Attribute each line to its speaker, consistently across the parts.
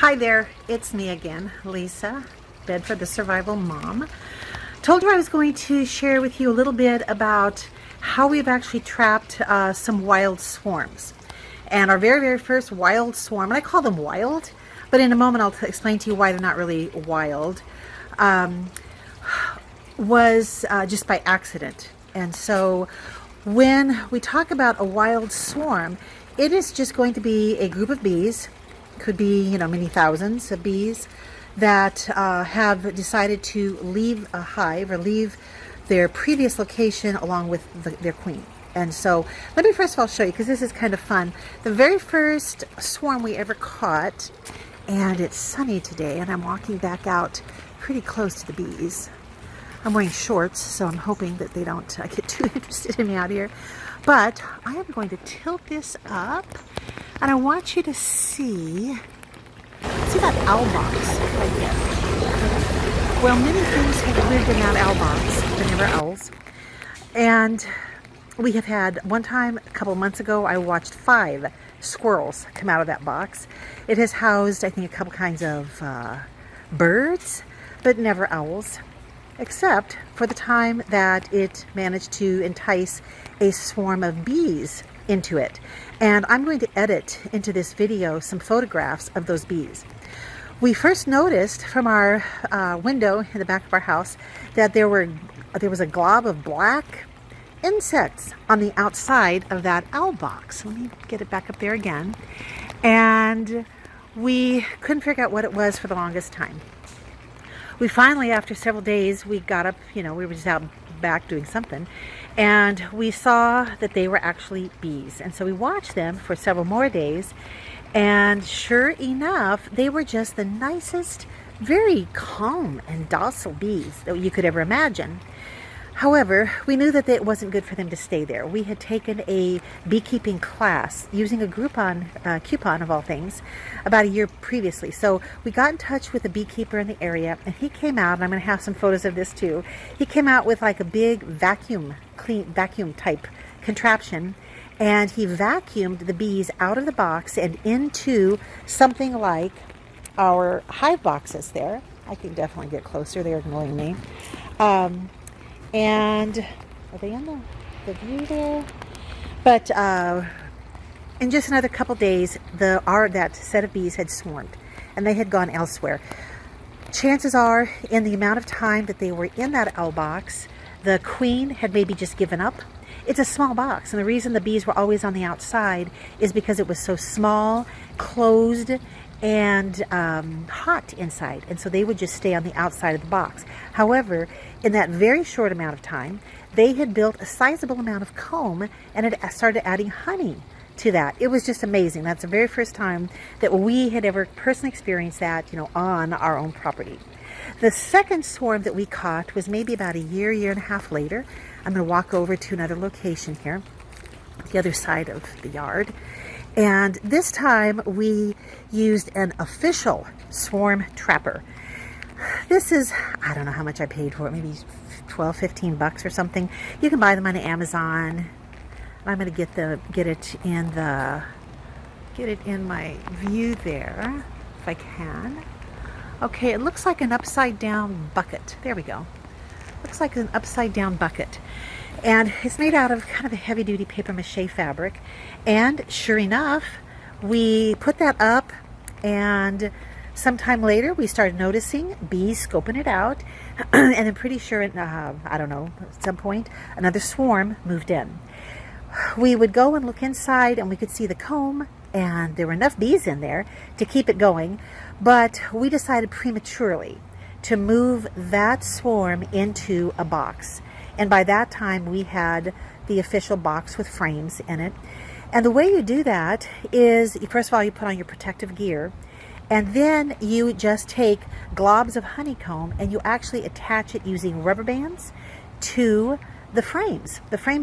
Speaker 1: Hi there, it's me again, Lisa, Bedford the Survival Mom. Told you I was going to share with you a little bit about how we've actually trapped some wild swarms. And our very first wild swarm, and I call them wild, but in a moment I'll explain to you why they're not really wild, was just by accident. And so when we talk about a wild swarm, it is just going to be a group of bees, could be, many thousands of bees that have decided to leave a hive or leave their previous location along with their queen. And so let me first of all show you, because this is kind of fun, the very first swarm we ever caught. And it's sunny today, and I'm walking back out pretty close to the bees. I'm wearing shorts, so I'm hoping that they don't get too interested in me out here. But I am going to tilt this up, and I want you to see that owl box right there. Well, many things have lived in that owl box, but never owls. And we have had, one time, a couple of months ago, I watched 5 squirrels come out of that box. It has housed, I think, a couple kinds of birds, but never owls, except for the time that it managed to entice a swarm of bees into it. And I'm going to edit into this video some photographs of those bees. We first noticed from our window in the back of our house that there was a glob of black insects on the outside of that owl box. Let me get it back up there again. And we couldn't figure out what it was for the longest time. We finally, after several days, we got up, we were just out back doing something, and we saw that they were actually bees. And so we watched them for several more days, and sure enough, they were just the nicest, very calm and docile bees that you could ever imagine. However, we knew that it wasn't good for them to stay there. We had taken a beekeeping class using a Groupon coupon of all things about a year previously. So we got in touch with a beekeeper in the area, and he came out, and I'm going to have some photos of this too. He came out with like a big vacuum type contraption, and he vacuumed the bees out of the box and into something like our hive boxes there. I can definitely get closer. They're ignoring me. And are they in the view there? But in just another couple days, that set of bees had swarmed, and they had gone elsewhere. Chances are, in the amount of time that they were in that owl box, the queen had maybe just given up. It's a small box, and the reason the bees were always on the outside is because it was so small, closed, and hot inside, and so they would just stay on the outside of the box. However, in that very short amount of time, they had built a sizable amount of comb and had started adding honey to that. It was just amazing. That's the very first time that we had ever personally experienced that, on our own property. The second swarm that we caught was maybe about a year and a half later. I'm going to walk over to another location here, the other side of the yard. And this time we used an official swarm trapper. This is, I don't know how much I paid for it, maybe 12, 15 bucks or something. You can buy them on Amazon. I'm going to get it in my view there, if I can. Okay, it looks like an upside down bucket. There we go. Looks like an upside down bucket. And it's made out of kind of a heavy duty paper mache fabric. And sure enough, we put that up, and sometime later we started noticing bees scoping it out. And I'm pretty sure, I don't know, at some point, another swarm moved in. We would go and look inside, and we could see the comb, and there were enough bees in there to keep it going. But we decided prematurely to move that swarm into a box. And by that time, we had the official box with frames in it. And the way you do that is, first of all, you put on your protective gear, and then you just take globs of honeycomb and you actually attach it using rubber bands to the frames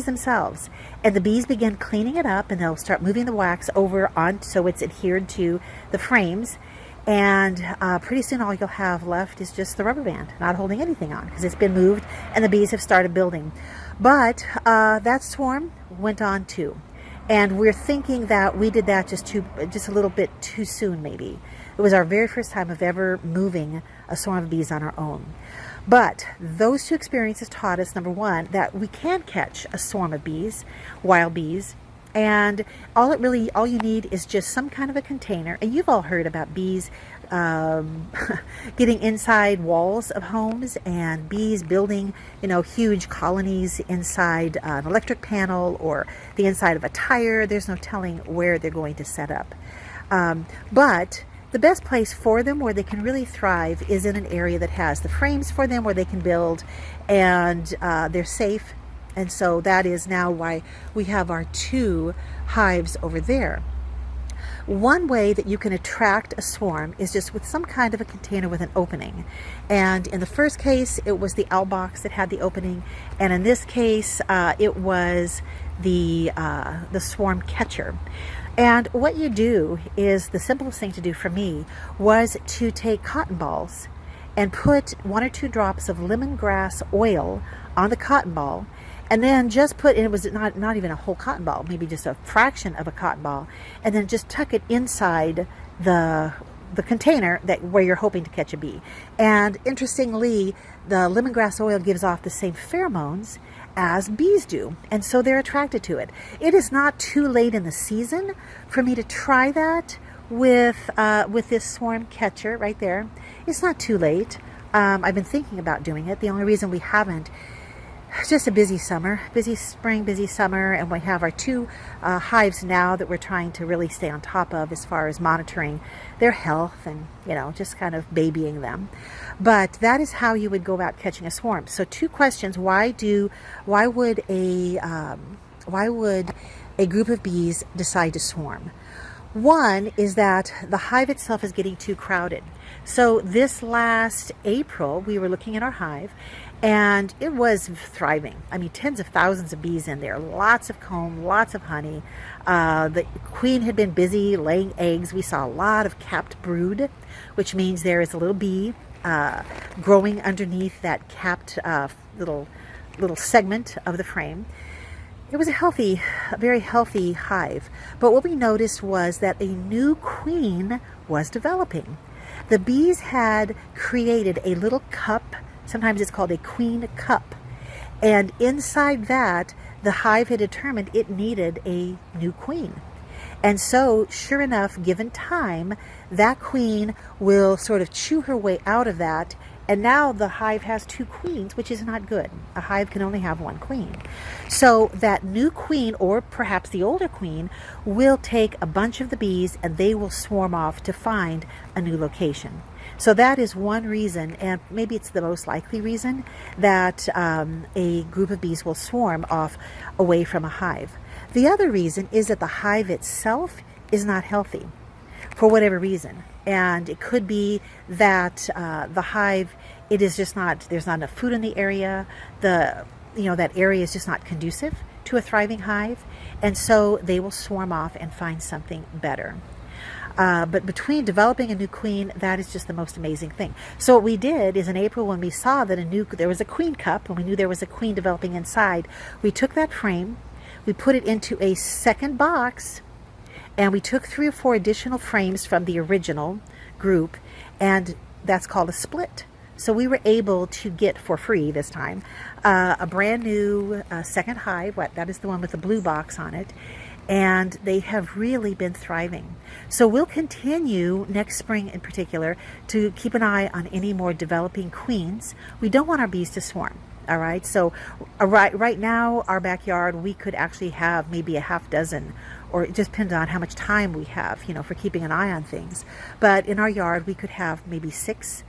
Speaker 1: themselves. And the bees begin cleaning it up, and they'll start moving the wax over on so it's adhered to the frames. And pretty soon all you'll have left is just the rubber band, not holding anything on, because it's been moved and the bees have started building. But that swarm went on too. And we're thinking that we did that just a little bit too soon, maybe. It was our very first time of ever moving a swarm of bees on our own. But those two experiences taught us, number one, that we can catch a swarm of bees, wild bees, and all you need is just some kind of a container. And you've all heard about bees getting inside walls of homes, and bees building, huge colonies inside an electric panel or the inside of a tire. There's no telling where they're going to set up. But the best place for them where they can really thrive is in an area that has the frames for them where they can build, and they're safe. And so that is now why we have our 2 hives over there. One way that you can attract a swarm is just with some kind of a container with an opening. And in the first case, it was the owl box that had the opening. And in this case, it was the swarm catcher. And what you do is, the simplest thing to do for me was to take cotton balls and put 1 or 2 drops of lemongrass oil on the cotton ball, and then just put, and it was not even a whole cotton ball, maybe just a fraction of a cotton ball, and then just tuck it inside the container where you're hoping to catch a bee. And interestingly, the lemongrass oil gives off the same pheromones as bees do, and so they're attracted to it. It is not too late in the season for me to try that with this swarm catcher right there. It's not too late. I've been thinking about doing it. The only reason we haven't, it's just a busy summer, busy spring, busy summer, and we have our 2 hives now that we're trying to really stay on top of as far as monitoring their health and, just kind of babying them. But that is how you would go about catching a swarm. So 2 questions: why would a group of bees decide to swarm? One is that the hive itself is getting too crowded. So this last April, we were looking at our hive, and it was thriving. I mean, tens of thousands of bees in there, lots of comb, lots of honey. The queen had been busy laying eggs. We saw a lot of capped brood, which means there is a little bee growing underneath that capped little segment of the frame. It was a very healthy hive. But what we noticed was that a new queen was developing. The bees had created a little cup. Sometimes it's called a queen cup. And inside that, the hive had determined it needed a new queen. And so, sure enough, given time, that queen will sort of chew her way out of that. And now the hive has 2 queens, which is not good. A hive can only have 1 queen. So that new queen, or perhaps the older queen, will take a bunch of the bees and they will swarm off to find a new location. So that is one reason, and maybe it's the most likely reason, that a group of bees will swarm off away from a hive. The other reason is that the hive itself is not healthy for whatever reason. And it could be that the hive, there's not enough food in the area. That area is just not conducive to a thriving hive. And so they will swarm off and find something better. But between developing a new queen, that is just the most amazing thing. So what we did is in April, when we saw that there was a queen cup, and we knew there was a queen developing inside, we took that frame, we put it into a second box, and we took 3 or 4 additional frames from the original group, and that's called a split. So we were able to get for free this time a brand new second hive. That is the one with the blue box on it. And they have really been thriving. So we'll continue next spring in particular to keep an eye on any more developing queens. We don't want our bees to swarm. All right. So right now, our backyard, we could actually have maybe a half dozen, or it just depends on how much time we have, for keeping an eye on things. But in our yard, we could have maybe 6,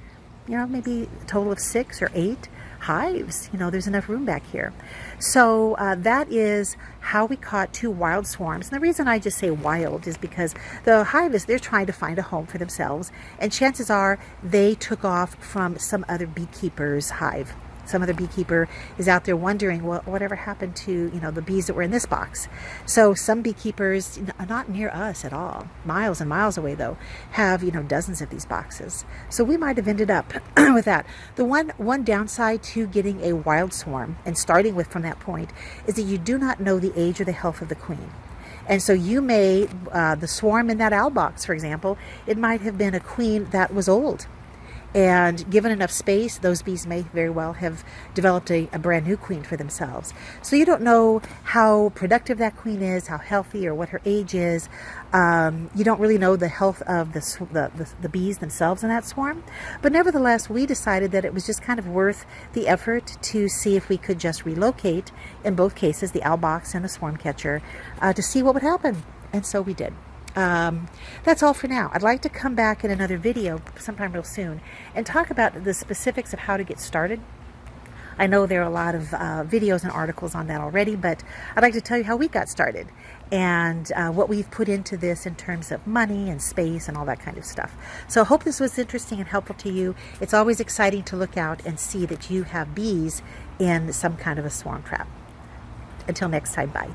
Speaker 1: maybe a total of 6 or 8 hives. There's enough room back here. So that is how we caught 2 wild swarms. And the reason I just say wild is because the hive they're trying to find a home for themselves. And chances are they took off from some other beekeeper's hive. Some other beekeeper is out there wondering, well, whatever happened to, the bees that were in this box. So some beekeepers, not near us at all, miles and miles away though, have, dozens of these boxes. So we might have ended up with that. The one downside to getting a wild swarm and starting with from that point is that you do not know the age or the health of the queen. And so you may, the swarm in that owl box, for example, it might have been a queen that was old. And given enough space, those bees may very well have developed a brand new queen for themselves. So you don't know how productive that queen is, how healthy, or what her age is. You don't really know the health of the bees themselves in that swarm. But nevertheless, we decided that it was just kind of worth the effort to see if we could just relocate, in both cases, the owl box and the swarm catcher, to see what would happen. And so we did. That's all for now. I'd like to come back in another video sometime real soon and talk about the specifics of how to get started. I know there are a lot of videos and articles on that already, but I'd like to tell you how we got started and what we've put into this in terms of money and space and all that kind of stuff. So I hope this was interesting and helpful to you. It's always exciting to look out and see that you have bees in some kind of a swarm trap. Until next time, bye.